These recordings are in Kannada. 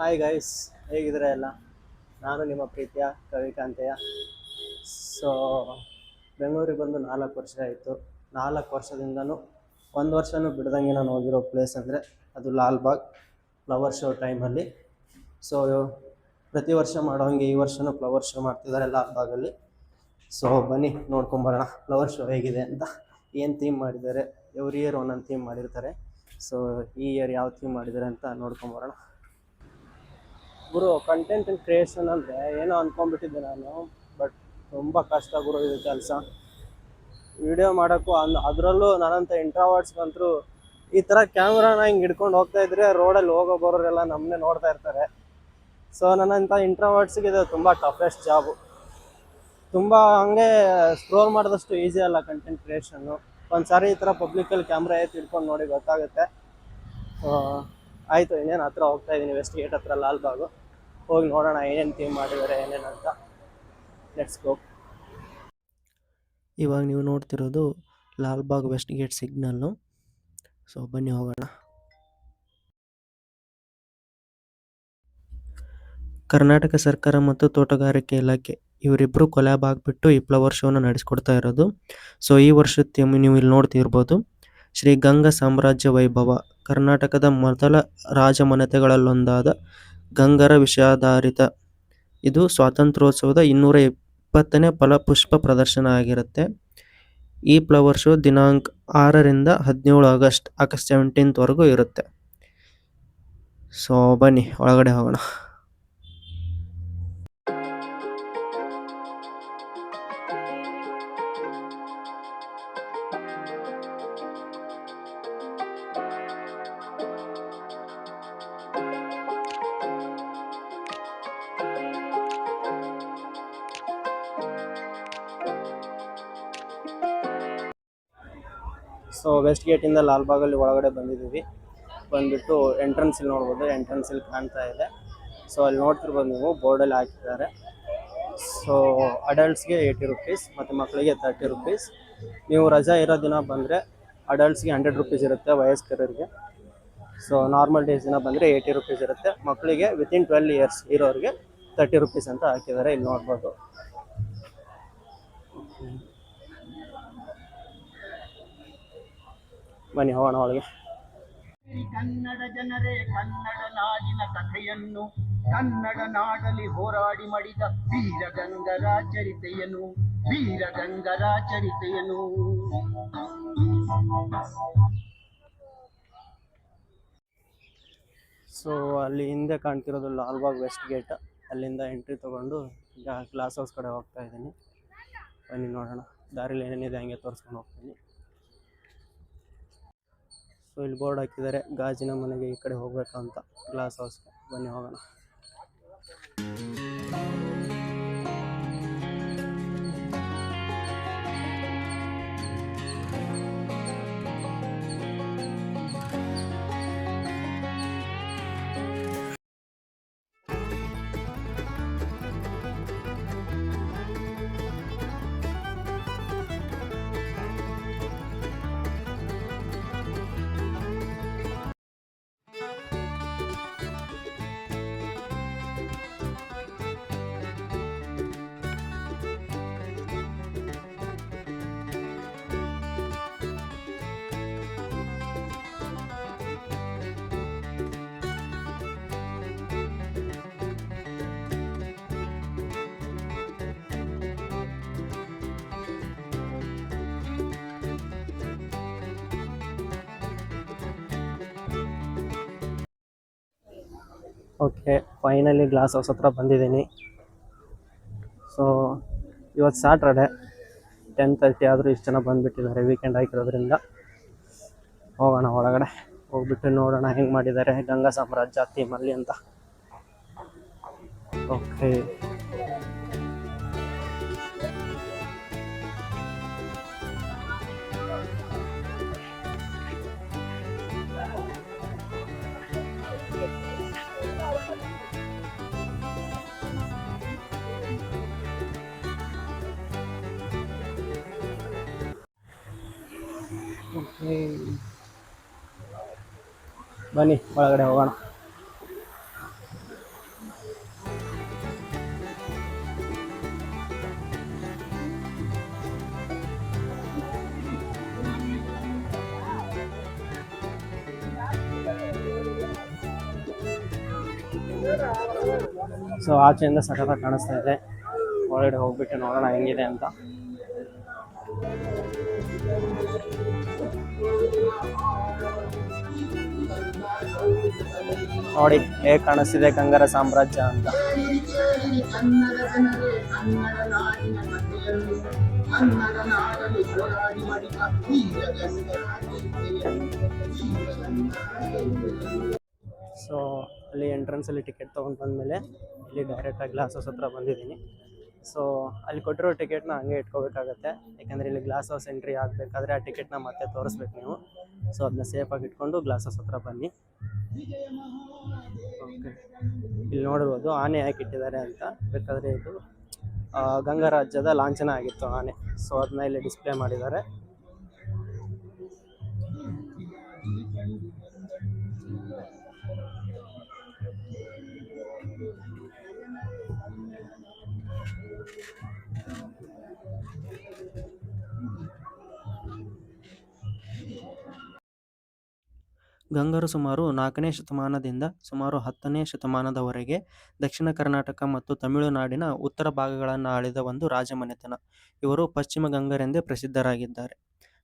ಹಾಯ್ ಗೈಸ್, ಹೇಗಿದ್ದೀರಾ ಎಲ್ಲ? ನಾನು ನಿಮ್ಮ ಪ್ರೀತಿಯ ಕವಿಕಾಂತಯ್ಯ. ಸೊ ಬೆಂಗಳೂರಿಗೆ ಬಂದು 4 ವರ್ಷ ಆಯಿತು. 4 ವರ್ಷದಿಂದನೂ ಒಂದು ವರ್ಷನೂ ಬಿಡ್ದಂಗೆ ನಾನು ಹೋಗಿರೋ ಪ್ಲೇಸ್ ಅಂದರೆ ಅದು ಲಾಲ್ಬಾಗ್ ಫ್ಲವರ್ ಶೋ ಟೈಮಲ್ಲಿ. ಸೊ ಪ್ರತಿ ವರ್ಷ ಮಾಡೋಂಗೆ ಈ ವರ್ಷವೂ ಫ್ಲವರ್ ಶೋ ಮಾಡ್ತಿದ್ದಾರೆ ಲಾಲ್ಬಾಗಲ್ಲಿ. ಸೊ ಬನ್ನಿ ನೋಡ್ಕೊಂಬರೋಣ ಫ್ಲವರ್ ಶೋ ಹೇಗಿದೆ ಅಂತ. ಏನು ಥೀಮ್ ಮಾಡಿದ್ದಾರೆ, ಎವ್ರಿ ಇಯರ್ ಒಂದೊಂದು ಥೀಮ್ ಮಾಡಿರ್ತಾರೆ. ಸೊ ಈ ಇಯರ್ ಯಾವ ಥೀಮ್ ಮಾಡಿದ್ದಾರೆ ಅಂತ ನೋಡ್ಕೊಂಬರೋಣ. ಗುರು, ಕಂಟೆಂಟ್ ಕ್ರಿಯೇಷನ್ ಅಂದರೆ ಏನೋ ಅಂದ್ಕೊಂಡ್ಬಿಟ್ಟಿದ್ದೆ ನಾನು. ಬಟ್ ತುಂಬ ಕಷ್ಟ ಗುರು ಇದು ಕೆಲಸ. ವಿಡಿಯೋ ಮಾಡೋಕ್ಕೂ ಅದರಲ್ಲೂ ನನ್ನಂಥ ಇಂಟ್ರಾವರ್ಟ್ಸ್ಗಂತೂ ಈ ಥರ ಕ್ಯಾಮ್ರಾನ ಹಿಂಗೆ ಹಿಡ್ಕೊಂಡು ಹೋಗ್ತಾ ಇದ್ರೆ ರೋಡಲ್ಲಿ ಹೋಗೋ ಬರೋರೆಲ್ಲ ನಮ್ಮನ್ನೇ ನೋಡ್ತಾ ಇರ್ತಾರೆ. ಸೊ ನನ್ನಂಥ ಇಂಟ್ರಾವರ್ಟ್ಸಿಗೆ ಇದು ತುಂಬ ಟಫೆಸ್ಟ್ ಜಾಬು. ತುಂಬ ಹಂಗೆ ಸ್ಕ್ರೋಲ್ ಮಾಡಿದಷ್ಟು ಈಸಿ ಅಲ್ಲ ಕಂಟೆಂಟ್ ಕ್ರಿಯೇಷನ್ನು. ಒಂದು ಸಾರಿ ಈ ಥರ ಪಬ್ಲಿಕಲ್ಲಿ ಕ್ಯಾಮ್ರಾ ಹಿಡ್ಕೊಂಡು ನೋಡಿ ಗೊತ್ತಾಗುತ್ತೆ. ಆಯಿತು, ಇನ್ನೇನು ಹತ್ರ ಹೋಗ್ತಾ ಇದ್ದೀನಿ, ವೆಸ್ಟ್ ಗೇಟ್ ಹತ್ರ ಲಾಲ್ಬಾಗು. ಹೋಗಿ ನೋಡೋಣ ಏನೇನು ಥೀಮ್ ಮಾಡಿದ್ದಾರೆ ಏನೇನಂತ. Let's go. ಇವಾಗ ನೀವು ನೋಡ್ತಿರೋದು Lalbagh west gate signal. So ಬನ್ನಿ ಹೋಗೋಣ. ಕರ್ನಾಟಕ ಸರ್ಕಾರ ಮತ್ತು ತೋಟಗಾರಿಕೆ ಇಲಾಖೆ ಇವರಿಬ್ಬರು ಕೊಲ್ಯಾಬ್ ಆಗಿಬಿಟ್ಟು ಈ ಫ್ಲವರ್ ಶೋನ ನಡೆಸ್ಕೊಡ್ತಾ ಇರೋದು. ಸೊ ಈ ವರ್ಷದ ಥೀಮ್ ನೀವು ಇಲ್ಲಿ ನೋಡ್ತಿರ್ಬೋದು, ಶ್ರೀ ಗಂಗಾ ಸಾಮ್ರಾಜ್ಯ ವೈಭವ. ಕರ್ನಾಟಕದ ಮೊದಲ ರಾಜಮನೆತಗಳಲ್ಲೊಂದಾದ ಗಂಗರ ವಿಷಯಾಧಾರಿತ ಇದು ಸ್ವಾತಂತ್ರ್ಯೋತ್ಸವದ 220ನೇ ಫಲಪುಷ್ಪ ಪ್ರದರ್ಶನ ಆಗಿರುತ್ತೆ. ಈ ಫ್ಲವರ್ ಶೋ ದಿನಾಂಕ 6ರಿಂದ 17 ಆಗಸ್ಟ್ 17ವರೆಗೂ ಇರುತ್ತೆ. ಸೊ ಬನ್ನಿ ಒಳಗಡೆ ಹೋಗೋಣ. ಸೊ ವೆಸ್ಟ್ ಗೇಟಿಂದ ಲಾಲ್ಬಾಗಲ್ಲಿ ಒಳಗಡೆ ಬಂದಿದ್ದೀವಿ. ಬಂದುಬಿಟ್ಟು ಎಂಟ್ರೆನ್ಸಲ್ಲಿ ನೋಡ್ಬೋದು, ಎಂಟ್ರೆನ್ಸಲ್ಲಿ ಕಾಣ್ತಾ ಇದೆ. ಸೊ ಅಲ್ಲಿ ನೋಡ್ತಿರ್ಬೋದು ನೀವು, ಬೋರ್ಡಲ್ಲಿ ಹಾಕಿದ್ದಾರೆ. ಸೊ ಅಡಲ್ಟ್ಸ್ಗೆ 80 ರುಪೀಸ್ ಮತ್ತು ಮಕ್ಕಳಿಗೆ 30 ರುಪೀಸ್. ನೀವು ರಜಾ ಇರೋ ದಿನ ಬಂದರೆ ಅಡಲ್ಟ್ಸ್ಗೆ 100 ರುಪೀಸ್ ಇರುತ್ತೆ, ವಯಸ್ಕರಿಗೆ. ಸೊ ನಾರ್ಮಲ್ ಡೇಸ್ ದಿನ ಬಂದರೆ 80 ರುಪೀಸ್ ಇರುತ್ತೆ. ಮಕ್ಕಳಿಗೆ ವಿತಿನ್ 12 ಇಯರ್ಸ್ ಇರೋರಿಗೆ 30 ರುಪೀಸ್ ಅಂತ ಹಾಕಿದ್ದಾರೆ, ಇಲ್ಲಿ ನೋಡ್ಬೋದು. ಬನ್ನಿ ಹೋಗೋಣ ಒಳಗೆ. ಕನ್ನಡ ಜನರೇ ಕನ್ನಡ ನಾಡಿನ ಕಥೆಯನ್ನು, ಕನ್ನಡ ನಾಡಲಿ ಹೋರಾಡಿ ಮಡಿದ ವೀರಗಂಗರ ಚರಿತೆಯನ್ನು, ವೀರಗಂಗರ ಚರಿತೆಯನ್ನು. ಸೊ ಅಲ್ಲಿ ಹಿಂದೆ ಕಾಣ್ತಿರೋದು ಲಾಲ್ಬಾಗ್ ವೆಸ್ಟ್ ಗೇಟ್. ಅಲ್ಲಿಂದ ಎಂಟ್ರಿ ತೊಗೊಂಡು ಈಗ ಗ್ಲಾಸ್ ಹೌಸ್ ಕಡೆ ಹೋಗ್ತಾ ಇದ್ದೀನಿ. ಬನ್ನಿ ನೋಡೋಣ, ದಾರಿಲಿ ಏನೇನಿದೆ ಹಂಗೆ ತೋರಿಸ್ಕೊಂಡು ಹೋಗ್ತೀನಿ. ಸೊ ಇಲ್ಲಿ ಬೋರ್ಡ್ ಹಾಕಿದ್ದಾರೆ, ಗಾಜಿನ ಮನೆಗೆ ಈ ಕಡೆ ಹೋಗ್ಬೇಕು ಅಂತ, ಗ್ಲಾಸ್ ಹೌಸ್ಗೆ. ಬನ್ನಿ ಹೋಗೋಣ. ಓಕೆ, ಫೈನಲಿ ಗ್ಲಾಸ್ ಹೌಸ್ ಹತ್ರ ಬಂದಿದ್ದೀನಿ. ಸೊ ಇವತ್ತು ಸ್ಯಾಟ್ರಡೆ 10:30 ಆದರೂ ಇಷ್ಟು ಜನ ಬಂದುಬಿಟ್ಟಿದ್ದಾರೆ, ವೀಕೆಂಡ್ ಆಗಿರೋದ್ರಿಂದ. ಹೋಗೋಣ ಒಳಗಡೆ, ಹೋಗ್ಬಿಟ್ಟು ನೋಡೋಣ ಹೆಂಗೆ ಮಾಡಿದ್ದಾರೆ ಗಂಗಾ ಸಾಮ್ರಾಜ್ಯ ಥೀಮಲ್ಲಿ ಅಂತ. ಓಕೆ, ಬನ್ನಿ ಒಳಗಡೆ ಹೋಗೋಣ. ಸೊ ಆಚೆಯಿಂದ ಸಖತ್ತಾಗಿ ಕಾಣಿಸ್ತಾ ಇದೆ. ಒಳಗಡೆ ಹೋಗ್ಬಿಟ್ಟು ನೋಡೋಣ ಹೆಂಗಿದೆ ಅಂತ. ನೋಡಿ ಹೇಗೆ ಕಾಣಿಸ್ತಿದೆ ಗಂಗರ ಸಾಮ್ರಾಜ್ಯ ಅಂತ. ಕನ್ನಡ ಜನರೇ ಕನ್ನಡ ನಾಡಿನ ಕಥೆಯನ್ನು ಕನ್ನಡ ನಾಡಲು ಹೋರಾಡಿ ಮಡಿದ ವೀರಗಂಗರ ಚರಿತೆಯನ್ನು. ಸೊ ಅಲ್ಲಿ ಎಂಟ್ರೆನ್ಸಲ್ಲಿ ಟಿಕೆಟ್ ತೊಗೊಂಡು ಬಂದಮೇಲೆ ಇಲ್ಲಿ ಡೈರೆಕ್ಟಾಗಿ ಗ್ಲಾಸ್ ಹೌಸ್ ಹತ್ರ ಬಂದಿದ್ದೀನಿ. ಸೊ ಅಲ್ಲಿ ಕೊಟ್ಟಿರೋ ಟಿಕೆಟ್ನ ಹಂಗೆ ಇಟ್ಕೋಬೇಕಾಗತ್ತೆ, ಯಾಕಂದರೆ ಇಲ್ಲಿ ಗ್ಲಾಸ್ ಹೌಸ್ ಎಂಟ್ರಿ ಆಗಬೇಕಾದ್ರೆ ಆ ಟಿಕೆಟ್ನ ಮತ್ತೆ ತೋರಿಸ್ಬೇಕು ನೀವು. ಸೊ ಅದನ್ನ ಸೇಫಾಗಿ ಇಟ್ಕೊಂಡು ಗ್ಲಾಸ್ ಹೌಸ್ ಹತ್ರ ಬನ್ನಿ. ಓಕೆ, ಇಲ್ಲಿ ನೋಡ್ಬೋದು ಆನೆ ಯಾಕೆ ಇಟ್ಟಿದ್ದಾರೆ ಅಂತ. ಬೇಕಾದರೆ ಇದು ಗಂಗರಾಜ್ಯದ ಲಾಂಛನ ಆಗಿತ್ತು ಆನೆ. ಸೊ ಅದನ್ನ ಇಲ್ಲಿ ಡಿಸ್ಪ್ಲೇ ಮಾಡಿದ್ದಾರೆ. ಗಂಗರು ಸುಮಾರು 4ನೇ ಶತಮಾನದಿಂದ ಸುಮಾರು 10ನೇ ಶತಮಾನದವರೆಗೆ ದಕ್ಷಿಣ ಕರ್ನಾಟಕ ಮತ್ತು ತಮಿಳುನಾಡಿನ ಉತ್ತರ ಭಾಗಗಳನ್ನು ಆಳಿದ ಒಂದು ರಾಜಮನೆತನ. ಇವರು ಪಶ್ಚಿಮ ಗಂಗರೆಂದೇ ಪ್ರಸಿದ್ಧರಾಗಿದ್ದಾರೆ.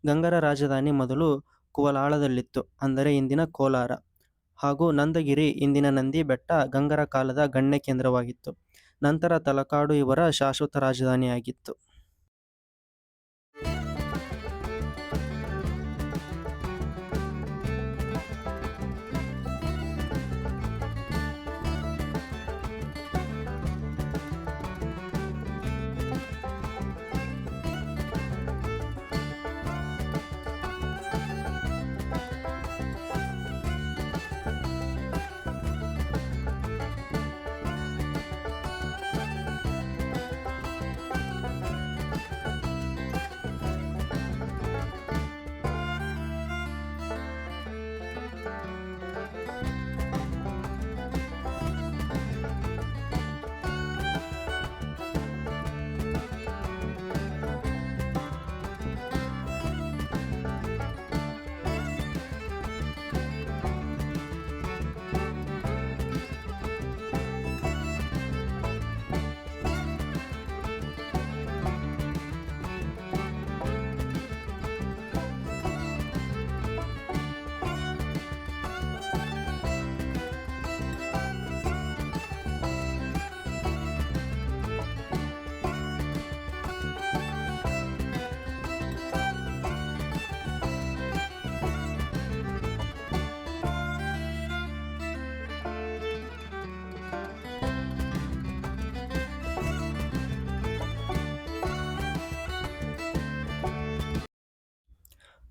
ಗಂಗರ ರಾಜಧಾನಿ ಮೊದಲು ಕುವಲಾಳದಲ್ಲಿತ್ತು, ಅಂದರೆ ಇಂದಿನ ಕೋಲಾರ, ಹಾಗೂ ನಂದಗಿರಿ ಇಂದಿನ ನಂದಿ ಬೆಟ್ಟ ಗಂಗರ ಕಾಲದ ಗಣ್ಯ ಕೇಂದ್ರವಾಗಿತ್ತು. ನಂತರ ತಲಕಾಡು ಇವರ ಶಾಶ್ವತ ರಾಜಧಾನಿಯಾಗಿತ್ತು.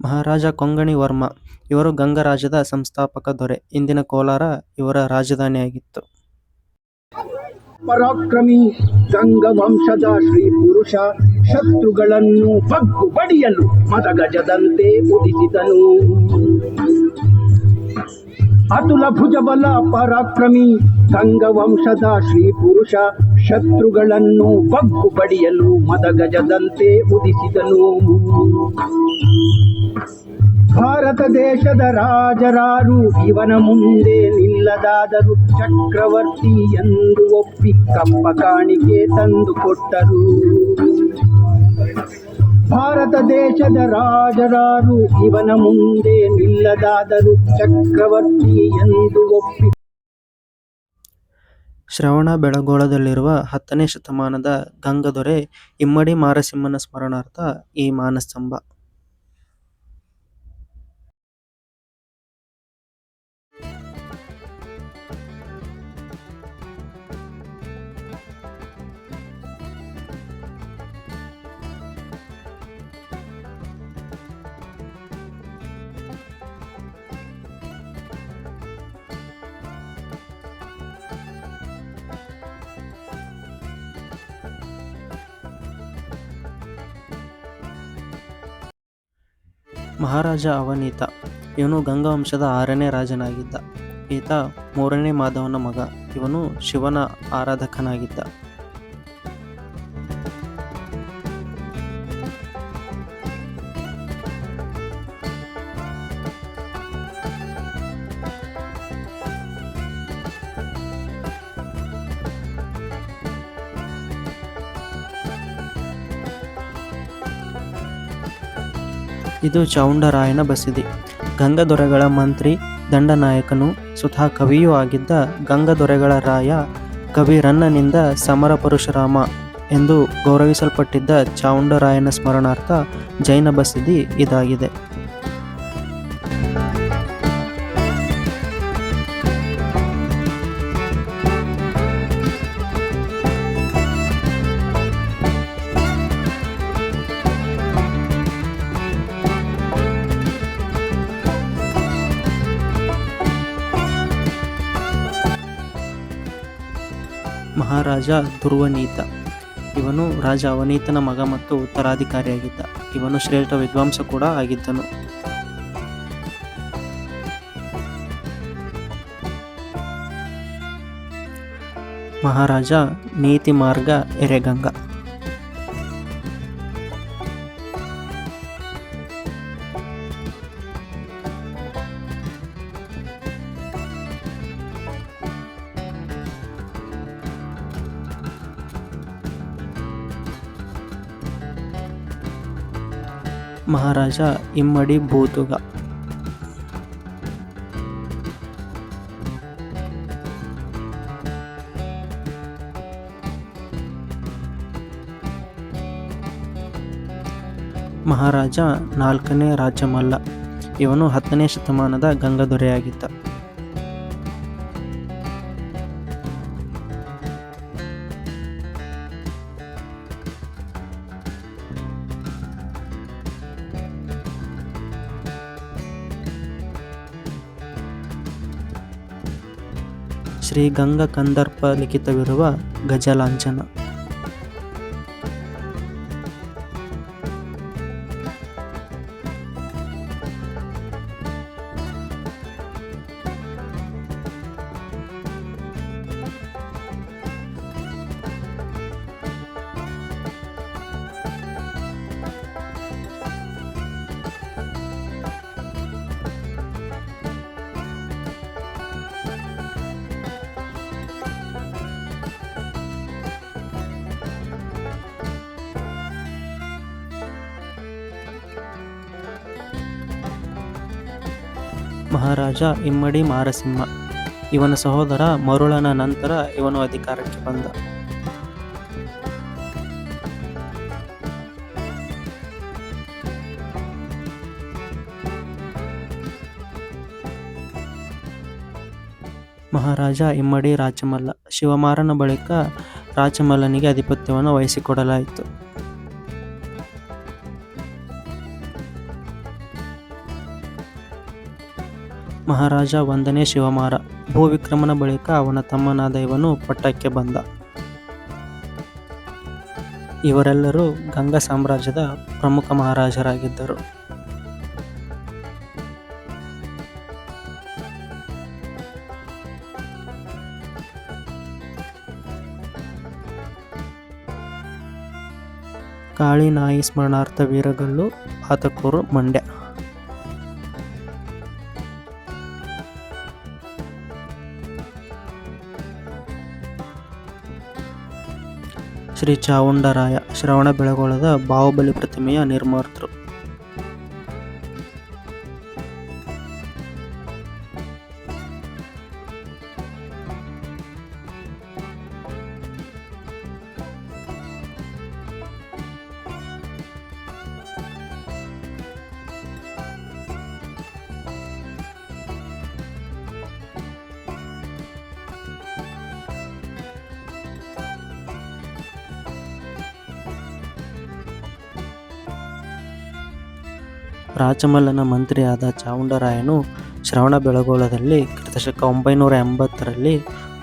ಮಹಾರಾಜ ಕೊಂಗಣಿ ವರ್ಮ ಇವರು ಗಂಗರಾಜ್ಯದ ಸಂಸ್ಥಾಪಕ ದೊರೆ. ಇಂದಿನ ಕೋಲಾರ ಇವರ ರಾಜಧಾನಿಯಾಗಿತ್ತು. ಪರಾಕ್ರಮಿ ಗಂಗ ವಂಶದ ಶ್ರೀ ಪುರುಷ ಶತ್ರುಗಳನ್ನು ಬಗ್ಗು ಬಡಿಯಲು ಮದಗಜದಂತೆ ಉದಿಸಿದನು. ಅತುಲ ಭುಜಬಲ ಪರಾಕ್ರಮಿ ಗಂಗ ವಂಶದ ಶ್ರೀ ಪುರುಷ ಶತ್ರುಗಳನ್ನು ಬಗ್ಗು ಬಡಿಯಲು ಮದಗಜದಂತೆ ಉದಿಸಿದನು. ಭಾರತ ದೇಶದ ರಾಜರಾರು ಇವನ ಮುಂದೆ ನಿಲ್ಲದಾದರೂ ಚಕ್ರವರ್ತಿ ಎಂದು ಒಪ್ಪಿ ಕಪ್ಪ ಕಾಣಿಕೆ ತಂದು ಕೊಟ್ಟರು. ಭಾರತ ದೇಶದ ರಾಜರಾರು ಇವನ ಮುಂದೆ ನಿಲ್ಲದಾದರೂ ಚಕ್ರವರ್ತಿ ಎಂದು ಒಪ್ಪಿ. ಶ್ರವಣ ಬೆಳಗೊಳದಲ್ಲಿರುವ 10ನೇ ಶತಮಾನದ ಗಂಗದೊರೆ ಇಮ್ಮಡಿ ಮಾರಸಿಂಹನ ಸ್ಮರಣಾರ್ಥ ಈ ಮಾನಸ್ತಂಭ. ಮಹಾರಾಜ ಅವನೀತ ಇವನು ಗಂಗವಂಶದ 6ನೇ ರಾಜನಾಗಿದ್ದ. ಈತ 3ನೇ ಮಾಧವನ ಮಗ. ಇವನು ಶಿವನ ಆರಾಧಕನಾಗಿದ್ದ. ಇದು ಚಾವುಂಡರಾಯನ ಬಸದಿ. ಗಂಗದೊರೆಗಳ ಮಂತ್ರಿ, ದಂಡನಾಯಕನು, ಸ್ವತಃ ಕವಿಯೂ ಆಗಿದ್ದ ಗಂಗದೊರೆಗಳ ರಾಯ ಕವಿ ರನ್ನನಿಂದ ಸಮರ ಪರಶುರಾಮ ಎಂದು ಗೌರವಿಸಲ್ಪಟ್ಟಿದ್ದ ಚಾವುಂಡರಾಯನ ಸ್ಮರಣಾರ್ಥ ಜೈನ ಬಸದಿ ಇದಾಗಿದೆ. ಮಹಾರಾಜ ದುರ್ವನೀತ. ಇವನು ರಾಜ ಅವನೀತನ ಮಗ ಮತ್ತು ಉತ್ತರಾಧಿಕಾರಿಯಾಗಿದ್ದ. ಇವನು ಶ್ರೇಷ್ಠ ವಿದ್ವಾಂಸ ಕೂಡ ಆಗಿದ್ದನು. ಮಹಾರಾಜ ನೀತಿಮಾರ್ಗ ಎರೆಗಂಗ. ಮಹಾರಾಜ ಇಮ್ಮಡಿ ಭೂತುಗ. ಮಹಾರಾಜ 4ನೇ ರಾಜಮಲ್ಲ. ಇವನು 10ನೇ ಶತಮಾನದ ಗಂಗದೊರೆಯಾಗಿದ್ದ. ಶ್ರೀ ಗಂಗಾ ಕಂದರ್ಪ ಲಿಖಿತವಿರುವ ಗಜಲಾಂಛನ. ಮಹಾರಾಜ ಇಮ್ಮಡಿ ಮಾರಸಿಂಹ. ಇವನ ಸಹೋದರ ಮರುಳನ ನಂತರ ಇವನು ಅಧಿಕಾರಕ್ಕೆ ಬಂದ. ಮಹಾರಾಜ ಇಮ್ಮಡಿ ರಾಚಮಲ್ಲ. ಶಿವಮಾರನ ಬಳಿಕ ರಾಚಮಲ್ಲನಿಗೆ ಆಧಿಪತ್ಯವನ್ನು ವಹಿಸಿಕೊಡಲಾಯಿತು. ಮಹಾರಾಜ 1ನೇ ಶಿವಮಾರ. ಭೂವಿಕ್ರಮನ ಬಳಿಕ ಅವನ ತಮ್ಮನಾದ ಇವನು ಪಟ್ಟಕ್ಕೆ ಬಂದ. ಇವರೆಲ್ಲರೂ ಗಂಗಾ ಸಾಮ್ರಾಜ್ಯದ ಪ್ರಮುಖ ಮಹಾರಾಜರಾಗಿದ್ದರು. ಕಾಳಿ ನಾಯಿ ಸ್ಮರಣಾರ್ಥ ವೀರಗಲ್ಲು, ಆತಕೂರು, ಮಂಡ್ಯ. ಶ್ರೀ ಚಾವುಂಡರಾಯ ಶ್ರವಣಬೆಳಗೊಳದ ಬಾಹುಬಲಿ ಪ್ರತಿಮೆಯ ನಿರ್ಮಾತೃ. ರಾಚಮಲ್ಲನ ಮಂತ್ರಿಯಾದ ಚಾವುಂಡರಾಯನು ಶ್ರವಣಬೆಳಗೊಳದಲ್ಲಿ ಕ್ರಿಸ್ತಶಕ 980ರಲ್ಲಿ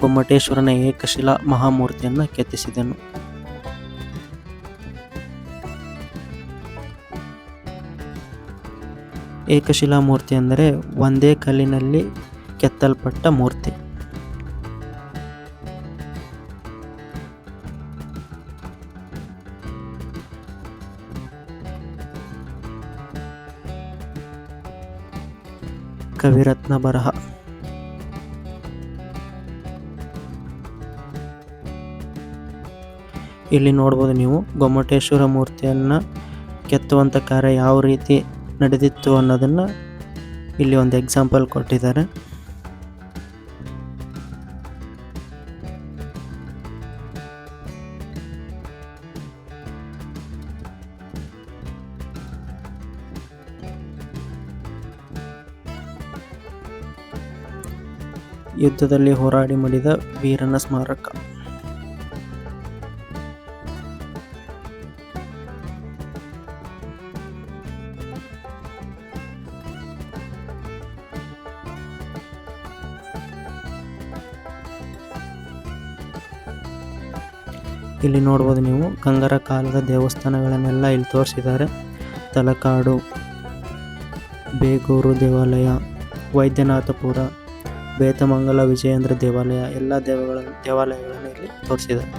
ಗೊಮ್ಮಟೇಶ್ವರನ ಏಕಶಿಲಾ ಮಹಾಮೂರ್ತಿಯನ್ನು ಕೆತ್ತಿಸಿದನು. ಏಕಶಿಲಾ ಮೂರ್ತಿ ಅಂದರೆ ಒಂದೇ ಕಲ್ಲಿನಲ್ಲಿ ಕೆತ್ತಲ್ಪಟ್ಟ ಮೂರ್ತಿ. ಕವಿರತ್ನ ಬರಹ. ಇಲ್ಲಿ ನೋಡ್ಬೋದು ನೀವು ಗೊಮ್ಮಟೇಶ್ವರ ಮೂರ್ತಿಯನ್ನು ಕೆತ್ತುವಂಥ ಕಾರ್ಯ ಯಾವ ರೀತಿ ನಡೆದಿತ್ತು ಅನ್ನೋದನ್ನು ಇಲ್ಲಿ ಒಂದು ಎಕ್ಸಾಂಪಲ್ ಕೊಟ್ಟಿದ್ದಾರೆ. ಯುದ್ಧದಲ್ಲಿ ಹೋರಾಡಿ ಮಡಿದ ವೀರನ ಸ್ಮಾರಕ. ಇಲ್ಲಿ ನೋಡ್ಬೋದು ನೀವು ಗಂಗರ ಕಾಲದ ದೇವಸ್ಥಾನಗಳನ್ನೆಲ್ಲ ಇಲ್ಲಿ ತೋರಿಸಿದ್ದಾರೆ. ತಲಕಾಡು, ಬೇಗೂರು ದೇವಾಲಯ, ವೈದ್ಯನಾಥಪುರ, ಬೇತಮಂಗಲ ವಿಜಯೇಂದ್ರ ದೇವಾಲಯ, ಎಲ್ಲ ದೇವಾಲಯಗಳನ್ನು ಇಲ್ಲಿ ತೋರಿಸಿದ್ದಾರೆ.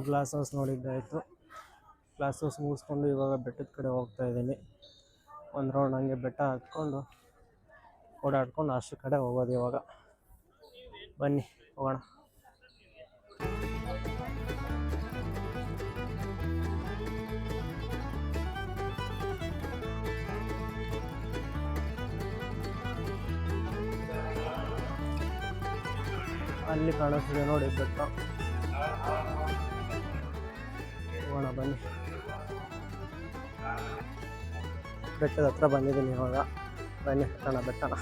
ಗ್ಲಾಸ್ ಹೌಸ್ ನೋಡಿದ್ದಾಯಿತು. ಗ್ಲಾಸ್ ಹೌಸ್ ಮುಗಿಸ್ಕೊಂಡು ಇವಾಗ ಬೆಟ್ಟದ ಕಡೆ ಹೋಗ್ತಾ ಇದ್ದೀನಿ. ಒಂದು ರೌಂಡ್ ಹಂಗೆ ಬೆಟ್ಟ ಹತ್ಕೊಂಡು ಓಡಾಡ್ಕೊಂಡು ಅಷ್ಟು ಕಡೆ ಹೋಗೋದು ಇವಾಗ. ಬನ್ನಿ ಹೋಗೋಣ. ಅಲ್ಲಿ ಕಾಣಿಸ್ತಿದೆ ನೋಡಿ ಬೆಟ್ಟ. ಹೋಗೋಣ ಬನ್ನಿ. ಬೆಟ್ಟದ ಹತ್ರ ಬಂದಿದ್ದೀನಿ ಇವಾಗ. ಬನ್ನಿ ಹತ್ತೋಣ ಬೆಟ್ಟನ.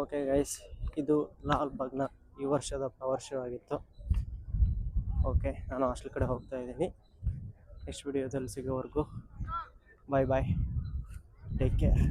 ಓಕೆ ಗೈಸ್, ಇದು ಲಾಲ್ಬಾಗ್ನ ಈ ವರ್ಷದ ಪ್ರವಾಸವಾಗಿತ್ತು. ಓಕೆ, ನಾನು ಹಾಸ್ಟೆಲ್ ಕಡೆ ಹೋಗ್ತಾ ಇದ್ದೀನಿ. ನೆಕ್ಸ್ಟ್ ವಿಡಿಯೋದಲ್ಲಿ ಸಿಗೋವರೆಗೂ ಬಾಯ್ ಬಾಯ್, ಟೇಕ್ ಕೇರ್.